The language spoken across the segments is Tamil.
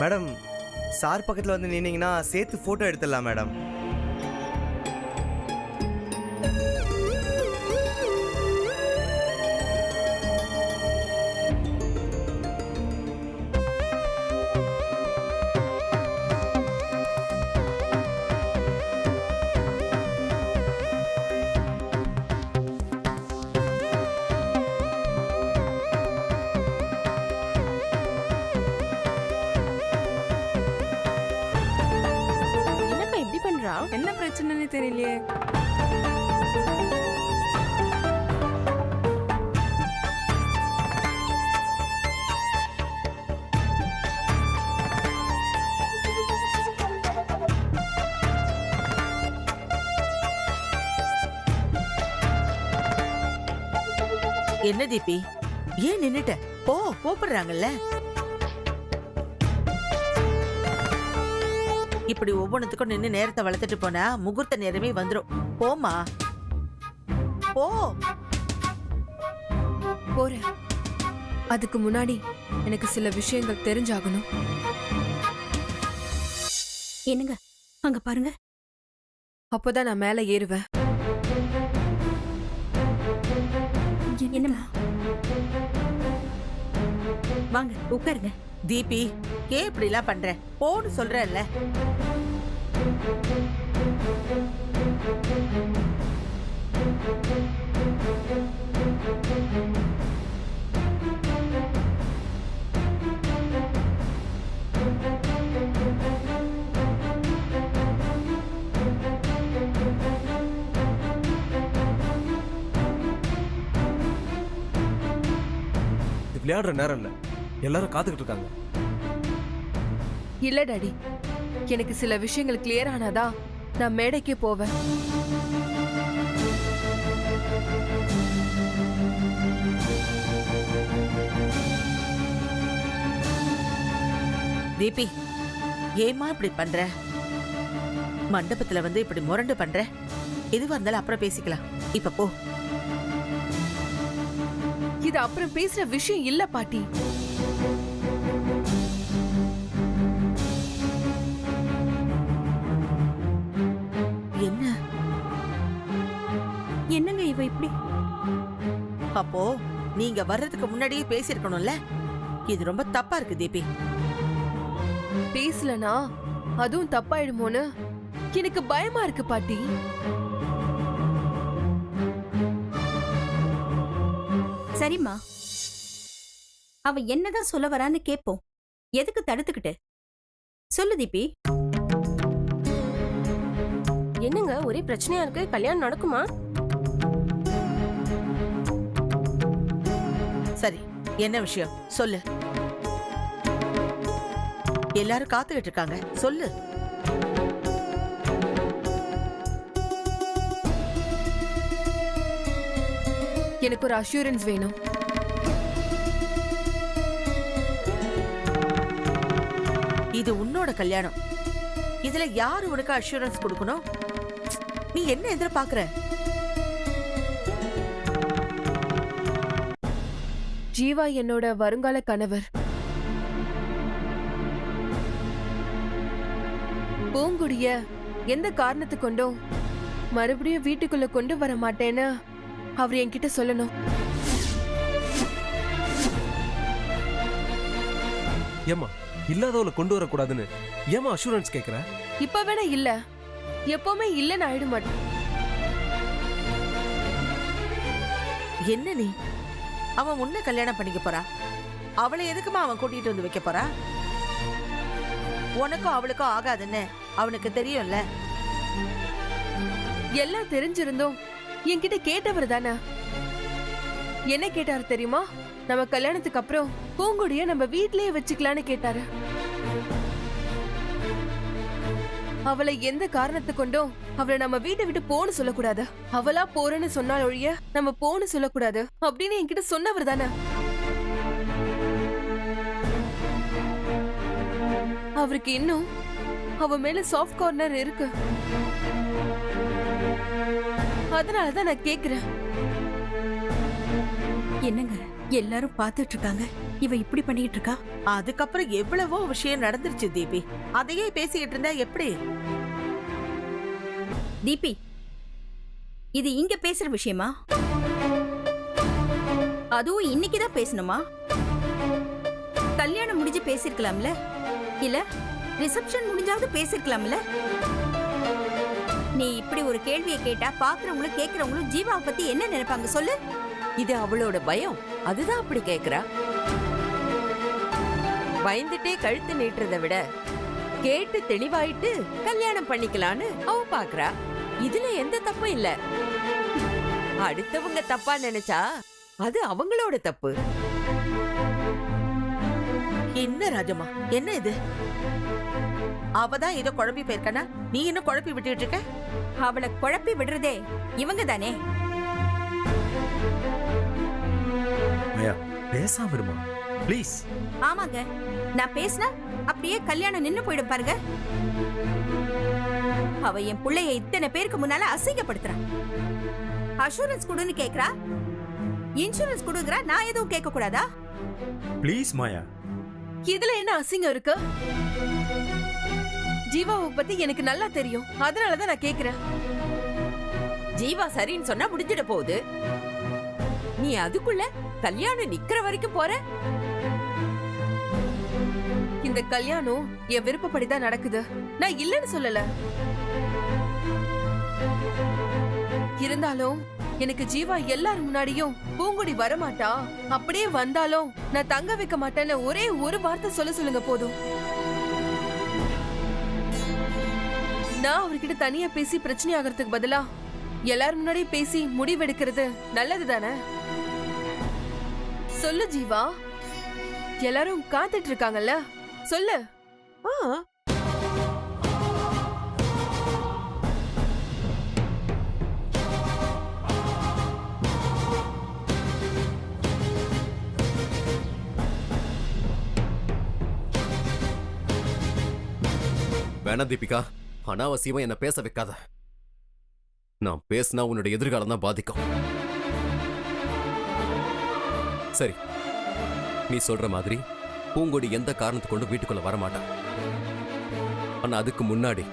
மேடம் சார் பக்கத்தில் வந்து நின்னீங்கன்னா சேர்த்து ஃபோட்டோ எடுத்துடலாம் மேடம். என்ன பிரச்சனைன்னு தெரியலையே. என்ன தீபி, ஏன் நின்னுட்ட? போ, கூப்பிடுறாங்கல்ல. இப்படி ஒவ்வொன்றுத்துக்கும் நின்று நேரத்தை வளர்த்துட்டு போனா முகூர்த்த நேரமே வந்துடும். போமா, போ. போறேன். அதுக்கு முன்னாடி எனக்கு சில விஷயங்கள் தெரிஞ்சாகணும். என்னங்க அங்க பாருங்க. அப்போதான் நான் மேல ஏறுவேன். என்னம்மா? வாங்க உட்காருங்க. தீபி, ஏன் இப்படி எல்லாம் பண்ற? போன்னு சொல்றல்ல. விளையாடுற நேரம் இல்ல, எல்லாரும் காத்துக்கிட்டு இருக்காங்க. இல்ல டாடி, எனக்கு சில விஷயங்கள் கிளியர் ஆனாதான் நான் மேடைக்கே போவேன். தீபி, ஏமா இப்படி பண்ற? மண்டபத்துல வந்து இப்படி முரண்டு பண்ற? எதுவா இருந்தாலும் அப்புறம் பேசிக்கலாம். இப்ப போ. இது அப்புறம் பேசுற விஷயம் இல்ல பாட்டி. என்ன என்னங்க இவ இப்படி? அப்போ நீங்க வர்றதுக்கு முன்னாடியே பேசிருக்கணும்ல. இது ரொம்ப தப்பா இருக்கு தீபி. பேசலனா அதுவும் தப்பாயிடுமோன்னு எனக்கு பயமா இருக்கு பாட்டி. சரிம்மா, அவ என்னதான் சொல்ல வரான்னு கேப்போம். எதுக்கு தடுத்துக்கிட்டு? சொல்லு தீபி. என்னங்க ஒரே பிரச்சனையா இருக்கு? கல்யாணம் நடக்குமா? சரி, என்ன விஷயம் சொல்லு. எல்லாரும் காத்துக்கிட்டு இருக்காங்க, சொல்லு. எனக்கு ஒரு அஷூரன்ஸ் வேணும். இது உன்னோட கல்யாணம். இதுல யாரு உனக்கு அஷூரன்ஸ் கொடுக்கணும்? நீ என்ன எதிர்பார்க்கிற? ஜீவா என்னோட வருங்கால கணவர். பூங்குடிய எந்த காரணத்து கொண்டும் மறுபடியும் வீட்டுக்குள்ள கொண்டு வர மாட்டேன்னு அவர் என்கிட்ட சொல்லணும். ஏமா இல்லாதவளை கொண்டு வரக்கூடாதுன்னு ஏமா அஷூரன்ஸ் கேக்குற? இப்ப வேணா இல்ல, எப்பவுமே இல்லன்னு ஆயிட மாட்டேன். என்ன நீ? அவன் உன்னை கல்யாணம் பண்ணிக்க போறா. அவளை எதுக்குமா அவன் கூட்டிட்டு வந்து வைக்க போறா? உனக்கும் அவளுக்கும் ஆகாதுன்னு அவனுக்கு தெரியும்ல. எல்லாம் தெரிஞ்சிருந்தோம் என்கிட்ட கேட்டவர் தானே. என்ன கேட்டாரு தெரியுமா? நம்ம கல்யாணத்துக்கு அப்புறம் பூங்குடிய நம்ம வீட்லயே வச்சுக்கலான்னு கேட்டாரு. அவளை எந்த காரணத்தை கொண்டும் அவளை நம்ம வீட்டை விட்டு போன்னு சொல்லக்கூடாது. அவளா போறேன்னு சொன்னால் ஒழிய நம்ம போன்னு சொல்லக்கூடாது அப்படின்னு என்கிட்ட சொன்னவர் தானே. அவருக்கு இன்னும் அவ மேல சாஃப்ட் கார்னர் இருக்கு. அதனாலதான் நான் கேக்குறேன். என்னங்க எல்லாரும் பாத்துட்டு இருக்காங்க. இவ இப்படி பண்ணிட்டு இருக்கா? அதுக்கப்புறம் எவ்வளவோ விஷயம் நடந்துருச்சு தீபி. அதையே பேசிக்கிட்டு இருந்தா எப்படி? தீபி, இது இங்க பேசுற விஷயமா? அதுவும் இன்னைக்குதான் பேசணுமா? கல்யாணம் முடிஞ்சு பேசிருக்கலாம்ல? இல்ல ரிசப்ஷன் முடிஞ்சாவது பேசிருக்கலாம்ல? நீ இப்படி ஒரு கேள்வியை கேட்டா பாக்குறவங்களும் கேக்குறவங்களும் ஜீவாவை பத்தி என்ன நினைப்பாங்க சொல்லு? இது அவளோட பயம், அதுதான் அப்படி கேக்குறா. பயந்துட்டே கழுத்து நீட்டுறதை விட கேட்டு தெளிவாயிட்டு கல்யாணம் பண்ணிக்கலான்னு அவ பாக்குறா. இதுல எந்த தப்பும் இல்ல. அடுத்தவங்க தப்பா நினைச்சா அது அவங்களோட தப்பு. என்ன ராஜம்மா, என்ன இது? அவதான் ஏதோ குழம்பி போயிருக்கானா, நீ என்ன குழப்பி விட்டுட்டு இருக்க? அவளை குழப்பி விடுறதே இவங்க தானே. மாயா பேசாம இருமா ப்ளீஸ். ஆமாங்க, நான் பேசினா அப்படியே கல்யாணம் நின்னு போயிடும் பாருங்க. அவ என் புள்ளைய இத்தனை பேருக்கு முன்னால அசிங்கப்படுத்துறான். அஷூரன்ஸ் கொடுன்னு கேக்குறா, இன்சூரன்ஸ் கொடுங்கறா. நான் எதுவும் கேட்க கூடாதா? ப்ளீஸ் மாயா. இதுல என்ன அசிங்கம் இருக்கு? ஜீவாவை பத்தி எனக்கு நல்லா தெரியும், அதனாலதான் நான் கேக்குறேன். ஜீவா சரின்னு சொன்னா முடிஞ்சிட போகுது. நீ அதுக்குள்ள கல்யாணம் நிக்கிற வரைக்கும் போற. இந்த கல்யாணம் என் விருப்பப்படிதான் நடக்குது, நான் இல்லைன்னு சொல்லல. இருந்தாலும் எனக்கு ஜீவா எல்லாரும் முன்னாடியும் பூங்குடி வரமாட்டா, அப்படியே வந்தாலும் நான் தங்க வைக்க மாட்டேன்னு ஒரே ஒரு வார்த்தை சொல்லுங்க போதும். நான் அவர்கிட்ட தனியா பேசி பிரச்சனை ஆகிறதுக்கு பதிலா எல்லாரும் முன்னாடி பேசி முடிவெடுக்கிறது நல்லது தானே? சொல்லு ஜீவா, எல்லாரும் காத்துட்டு இருக்காங்கல்ல, சொல்லு. வேணா தீபிகா, அனாவசியமா என்ன பேச வைக்காத. நான் பேசினா உன்னோட எதிர்காலம் தான் பாதிக்கும். சரி, நீ சொல்ற மாதிரி பூங்கொடி எந்த காரணத்தை கொண்டு வீட்டுக்குள்ள வரமாட்டான். ஆனா அதுக்கு முன்னாடி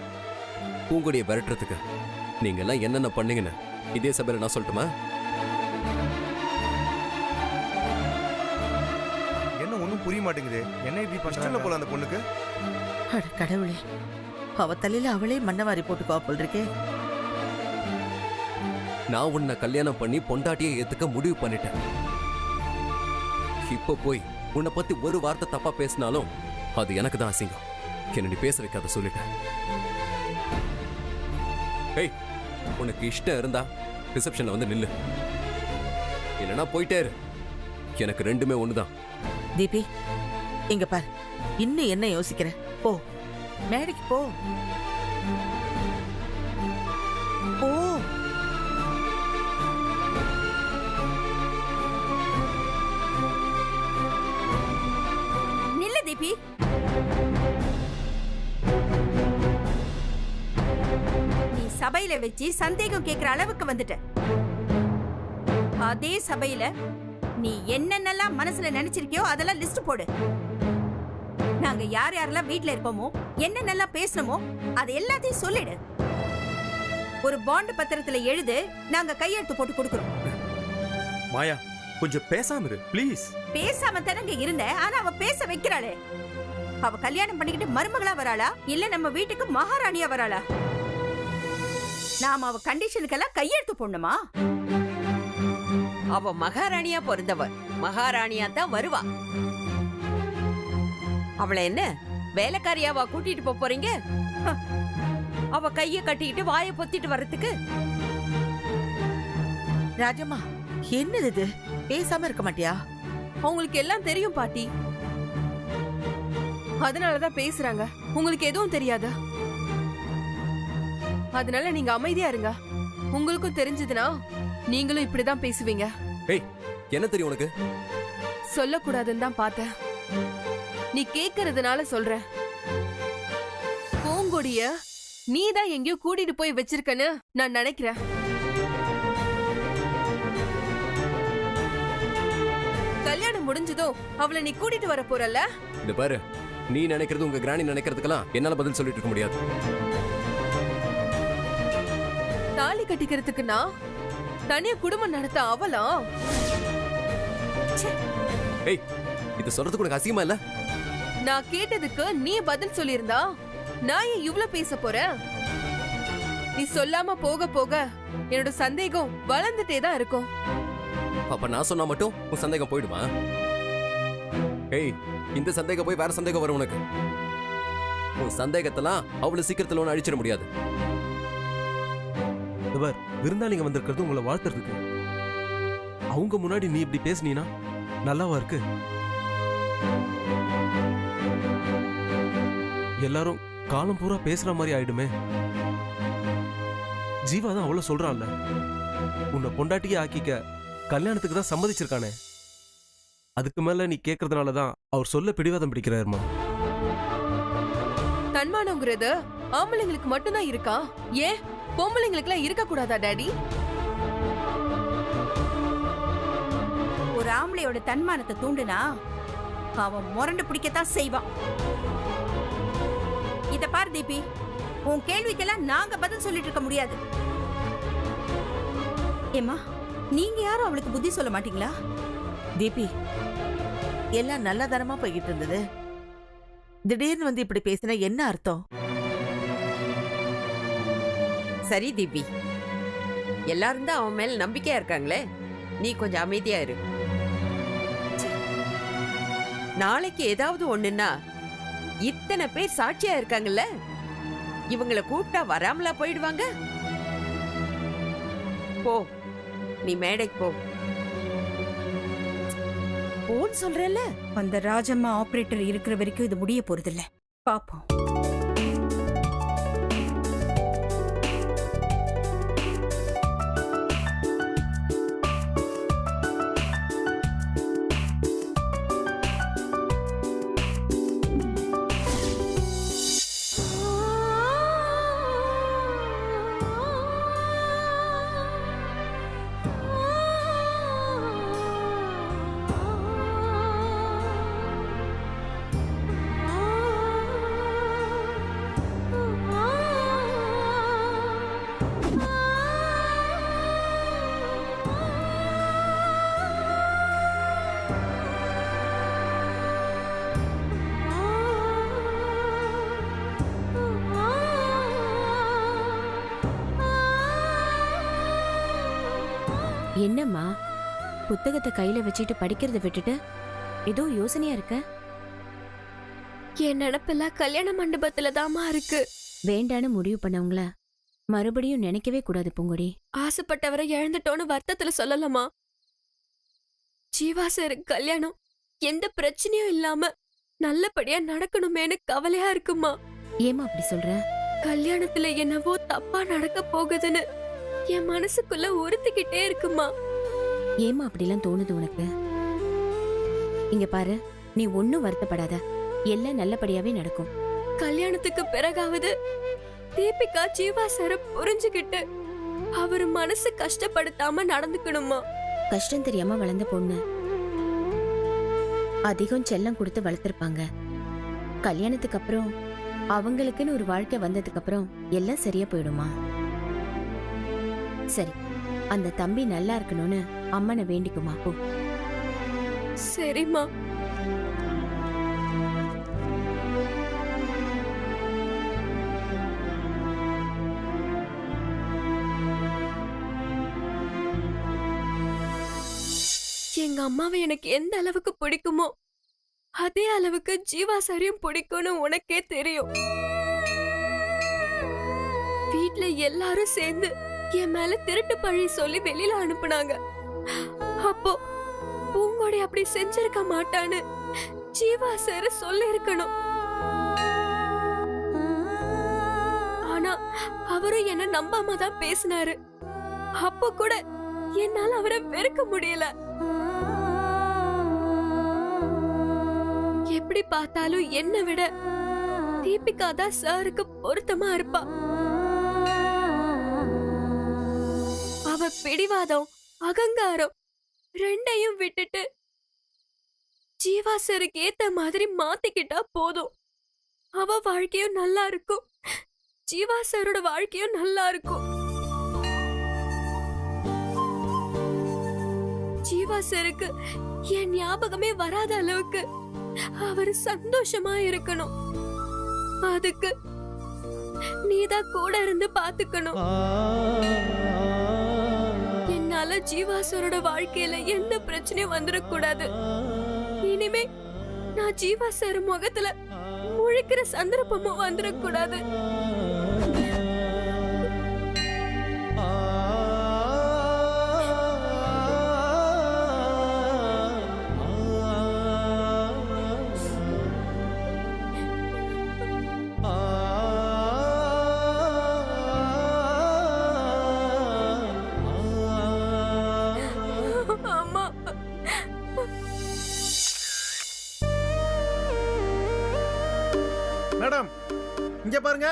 பூங்கொடியை விரட்டுறதுக்கு நீங்க எல்லாம் என்னென்ன பண்ணீங்கன்னு இதே சபையில நான் சொல்லட்டுமா? என்ன ஒன்றும் புரிய மாட்டேங்குது. என்ன இப்படி பண்றாங்க போல அந்த பொண்ணுக்கு? அட கடவுளே, அவ தலையில அவளே மண்ணவாரி போட்டுக்கோ போல் இருக்கே. நான் உன்னை கல்யாணம் பண்ணி பொண்டாட்டியை ஏத்துக்க முடிவு பண்ணிட்டேன். இப்ப போய் உன்னை பத்தி ஒரு வார்த்தை தப்பா பேசினாலும் அது எனக்கு தான் அசிங்கம். என்ன நீ பேச வைக்காத சொல்லிட்டேன். ஏய், உனக்கு இஷ்டம் இருந்தா ரிசப்ஷன்ல வந்து நில்லு, இல்லைன்னா போயிட்டே இரு. எனக்கு ரெண்டுமே ஒண்ணுதான். தீபி, இங்க பாரு, இன்னும் என்ன யோசிக்கிற? போ, மேடைக்கு போ. போ. நில்லு தீபி. நீ சபையில வச்சு சந்தேகம் கேட்கிற அளவுக்கு வந்துட்ட. அதே சபையில நீ என்னென்னலாம் மனசுல நினைச்சிருக்கியோ அதெல்லாம் லிஸ்ட் போடு. நாங்க யார் யாரெல்லாம் வீட்ல இருக்கோமோ, என்னென்னலாம் பேசணுமோ அது எல்லாத்தையும் சொல்லிடு. ஒரு பாண்ட் பத்திரத்துல எழுது, நாங்க கையெழுத்து போட்டு கொடுக்கிறோம். மாயா கொஞ்சம் பேசாம இரு ப்ளீஸ். பேசாம தானங்க இருந்த, ஆனா அவ பேச வைக்கிறாளே. அவ கல்யாணம் பண்ணிக்கிட்டு மருமகளா வராளா, இல்ல நம்ம வீட்டுக்கு மகாராணியா வராளா? நாம அவ கண்டிஷனுக்கெல்லாம் கையெழுத்து போடணுமா? அவ மகாராணியா பிறந்தவ, மகாராணியா தான் வருவா. அவளை என்ன வேலைக்காரியாவா கூட்டிட்டு போறீங்க? அவ கைய கட்டிட்டு வாயை பொத்திட்டு வர்றதுக்கு. ராஜம்மா, என்னது இது? பேசாம இருக்க மாட்டியா? உங்களுக்கு எல்லாம் தெரியும் பாட்டி, அதனாலதான் பேசுறாங்க. உங்களுக்கு எதுவும் தெரியாது, அதனால நீங்க அமைதியா இருங்க. உங்களுக்கும் தெரிஞ்சதுன்னா நீங்களும் இப்படிதான் பேசுவீங்க. ஏய், என்ன தெரியும் உனக்கு? சொல்லக்கூடாதுன்னு தான் பார்த்தேன், நீ கேக்குறதுனால சொல்றேன். பூங்கொடிய நீதான் எங்கேயோ கூட்டிட்டு போய் வச்சிருக்கன்னு நான் நினைக்கிறேன். கல்யாணம் முடிஞ்சதும் அவளை நீ கூட்டிட்டு வர போறல்ல? இந்த பாரு, நீ நினைக்கிறது உங்க கிராணி நினைக்கிறதுக்கெல்லாம் என்னால பதில் சொல்லிட்டு இருக்க முடியாது. தாலி கட்டிக்கிறதுக்கு நான் தனியா குடும்பம் நடத்த அவளா? ஏய், இது சொல்றதுக்கு உனக்கு அசிங்கமா இல்ல? நான் கேட்டதுக்கு நீ பதில் சொல்லியிருந்தா நான் ஏன் இவ்ளோ பேச போறேன்? நீ சொல்லாம போக போக என்னோட சந்தேகம் வளர்ந்துட்டே தான் இருக்கும். அப்ப நான் சொன்னா மட்டும் உன் சந்தேகம் போயிடுமா? ஏய், இந்த சந்தேகம் போய் வேற சந்தேகம் வரும் உனக்கு. உன் சந்தேகத்தெல்லாம் அவ்வளவு சீக்கிரத்துல ஒன்று அழிச்சிட முடியாது. இவர் விருந்தாளிங்க வந்திருக்கிறது உங்களை வாழ்த்துறதுக்கு. அவங்க முன்னாடி நீ இப்படி பேசுனீனா நல்லாவா இருக்கு? எல்லாரும் காலம் பூரா பேசுற மாதிரி ஆயிடுமே. ஜீவா தான் அவ்வளவு சொல்றான்ல, உன்னை பொண்டாட்டியே ஆக்கிக்க கல்யாணத்துக்கு தான் சம்மதிச்சிருக்கானே. அதுக்கு மேல நீ கேக்குறதுனாலதான் அவர் சொல்ல பிடிவாதம் பிடிக்கிறாருமா. தன்மானங்கிறது ஆம்பளைங்களுக்கு மட்டும்தான் இருக்கா? ஏன் பொம்பளைங்களுக்கு எல்லாம் இருக்க கூடாதா டாடி? ஒரு ஆம்பளையோட தன்மானத்தை தூண்டுனா அவன் முரண்டு பிடிக்கத்தான் செய்வான். இத பார் தீபி, உன் கேள்விக்கெல்லாம் நாங்க பதில் சொல்லிட்டு இருக்க முடியாது. ஏமா, நீங்க யாரும் அவளுக்கு புத்தி சொல்ல மாட்டீங்களா? தீபி, எல்லாம் நல்லதனமா போய்கிட்டு இருந்தது. திடீர்னு வந்து இப்படி பேசினா என்ன அர்த்தம்? சரி தீபி, எல்லாரும் தான் அவன் மேல நம்பிக்கையா இருக்காங்களே, நீ கொஞ்சம் அமைதியா இரு. நாளைக்கு ஏதாவது ஒண்ணுன்னா இத்தனை பேர் சாட்சியா இருக்காங்கல்ல, இவங்களை கூப்பிட்டா வராமலா போயிடுவாங்க? போ, நீ மேடைக்கு போ. போன்னு சொல்றேல்ல. அந்த ராஜம்மா ஆபரேட்டர் இருக்கிற வரைக்கும் இது முடிய போறதில்ல. பாப்போம். என்னம்மா புத்தகத்தை கையில வச்சுட்டு படிக்கிறத விட்டுட்டு ஏதோ யோசனையா இருக்க? என் நினப்பெல்லாம் கல்யாண மண்டபத்துல தாமா இருக்கு. வேண்டான்னு முடிவு பண்ணவங்கள மறுபடியும் நினைக்கவே கூடாது பூங்கொடி. ஆசைப்பட்டவரை இழந்துட்டோன்னு வருத்தத்துல சொல்லலாமா? ஜீவா சார் கல்யாணம் எந்த பிரச்சனையும் இல்லாம நல்லபடியா நடக்கணுமேனு கவலையா இருக்குமா. ஏமா அப்படி சொல்ற? கல்யாணத்துல என்னவோ தப்பா நடக்க போகுதுன்னு என் மனசுக்குள்ள உறுத்திக்கிட்டே இருக்குமா. ஏமா அப்படிலாம் தோணுது உனக்கு? இங்க பாரு, நீ ஒன்னும் வருத்தப்படாத, எல்லாம் நல்லபடியாவே நடக்கும். கல்யாணத்துக்கு பிறகாவது தீபிகா ஜீவா சார புரிஞ்சுக்கிட்டு அவர் மனசு கஷ்டப்படுத்தாம நடந்துக்கணுமா. கஷ்டம் தெரியாம வளர்ந்த பொண்ணு அதிகம் செல்லம் கொடுத்து வளர்த்திருப்பாங்க. கல்யாணத்துக்கு அப்புறம் அவங்களுக்குன்னு ஒரு வாழ்க்கை வந்ததுக்கு அப்புறம் எல்லாம் சரியா போயிடுமா. சரி, அந்த தம்பி நல்லா இருக்கணும்னு அம்மனை வேண்டிக்குமா. போ. சரிம்மா. எங்க அம்மாவை எனக்கு எந்த அளவுக்கு பிடிக்குமோ அதே அளவுக்கு ஜீவா சாரையும் பிடிக்கும்னு உனக்கே தெரியும். வீட்ல எல்லாரும் சேர்ந்து என் மேல திருட்டு பழி சொல்லி வெளியில அனுப்புனாங்க. அப்போ பூங்கொடி அப்படி செஞ்சிருக்க மாட்டான்னு ஜீவா சார் சொல்லி இருக்கணும். ஆனா அவரும் என்ன நம்பாம தான் பேசினாரு. அப்போ கூட என்னால அவரை வெறுக்க முடியல. எப்படி பார்த்தாலும் என்னை விட தீபிகா தான் சாருக்கு பொருத்தமா இருப்பா. அவ பிடிவாதம் அகங்காரம் ரெண்டையும் விட்டுட்டு ஜீவா சாருக்கு ஏத்த மாதிரி மாத்திக்கிட்டா போதும். அவ வாழ்க்கையும் நல்லா இருக்கும், ஜீவா சாரோட வாழ்க்கையும் நல்லா இருக்கும். ஜீவா சாருக்கு என் ஞாபகமே வராத அளவுக்கு அவர் சந்தோஷமா இருக்கணும். அதுக்கு நீதான் கூட இருந்து பாத்துக்கணும். என்னால ஜீவா சாரோட வாழ்க்கையில எந்த பிரச்சனையும் வந்துடக்கூடாது. இனிமே நான் ஜீவா சார் முகத்துல முழிக்கிற சந்தர்ப்பமும் வந்துடக்கூடாது. அம்மா, மேடம் இங்க பாருங்க.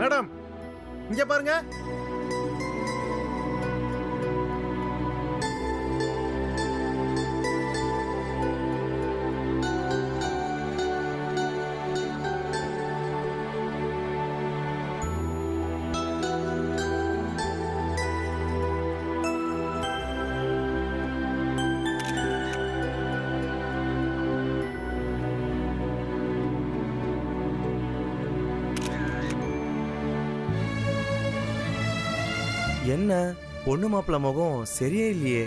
மேடம் இங்க பாருங்க. என்ன பொண்ணு மாப்பிள்ள முகம் சரியே இல்லையே.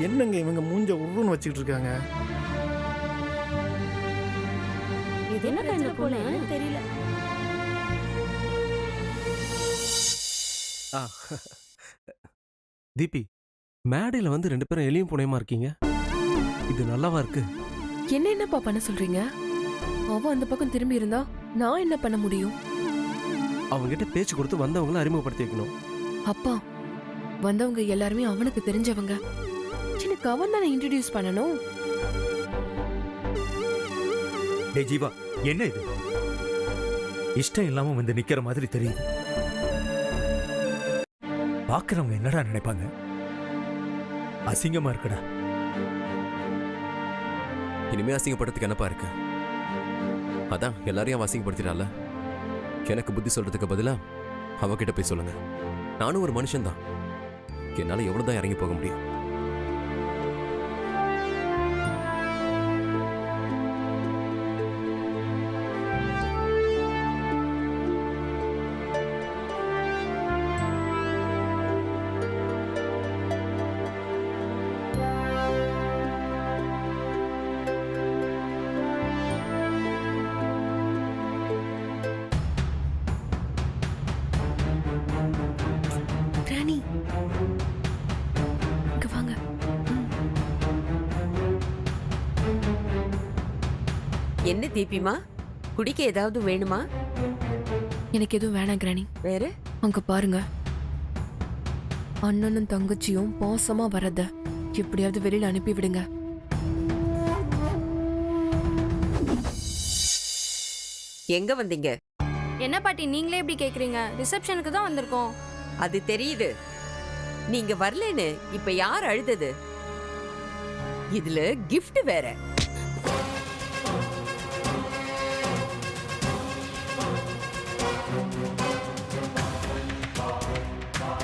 என்னங்க இவங்க மூஞ்ச உருன்னு வச்சுக்கிட்டு இருக்காங்க. இது என்ன கண்ணு போல தெரியல. தீபி, மேடையில வந்து 2 பேரும் எலியும் புனையமா இருக்கீங்க. இது நல்லாவா இருக்கு? என்னப்பா பண்ண சொல்றீங்க? அவ அந்த பக்கம் திரும்பி இருந்தா நான் என்ன பண்ண முடியும்? அவங்க கிட்ட பேச்சு கொடுத்து வந்தவங்களை அறிமுகப்படுத்தி வைக்கணும். அப்பா, வந்தவங்க எல்லாருமே அவனுக்கு தெரிஞ்சவங்க. எனக்கு அவன் தானே இன்ட்ரடியூஸ் பண்ணணும். டேய் ஜீவா, என்ன இது? இஷ்டம் இல்லாம வந்து நிக்கிற மாதிரி தெரியுது. பாக்குறவங்க என்னடா நினைப்பாங்க? அசிங்கமா இருக்குடா. இனிமே அசிங்கப்படுறதுக்கு என்னப்பா இருக்கு? அதான் எல்லாரையும் அவ அசிங்கப்படுத்திட்டால. எனக்கு புத்தி சொல்றதுக்கு பதிலா அவகிட்ட போய் சொல்லுங்க. நானும் ஒரு மனுஷன்தான், என்னால எவ்வளவுதான் இறங்கி போக முடியும். ராணி, இங்க வாங்க. என்ன தீபிமா, குடிக்க ஏதாவது வேணுமா? எனக்கு எதுவும் வேணாம் கிராணி. வேற? அங்க பாருங்க, அண்ணனும் தங்கச்சியும் பாசமா வரத எப்படியாவது வெளியில அனுப்பி விடுங்க. எங்க வந்தீங்க? என்ன பாட்டி நீங்களே எப்படி கேக்குறீங்க? ரிசப்ஷனுக்கு தான் வந்திருக்கோம். அது தெரியுது, நீங்க வரலன்னு இப்ப யார் அழுதது? இதுல gift வேற.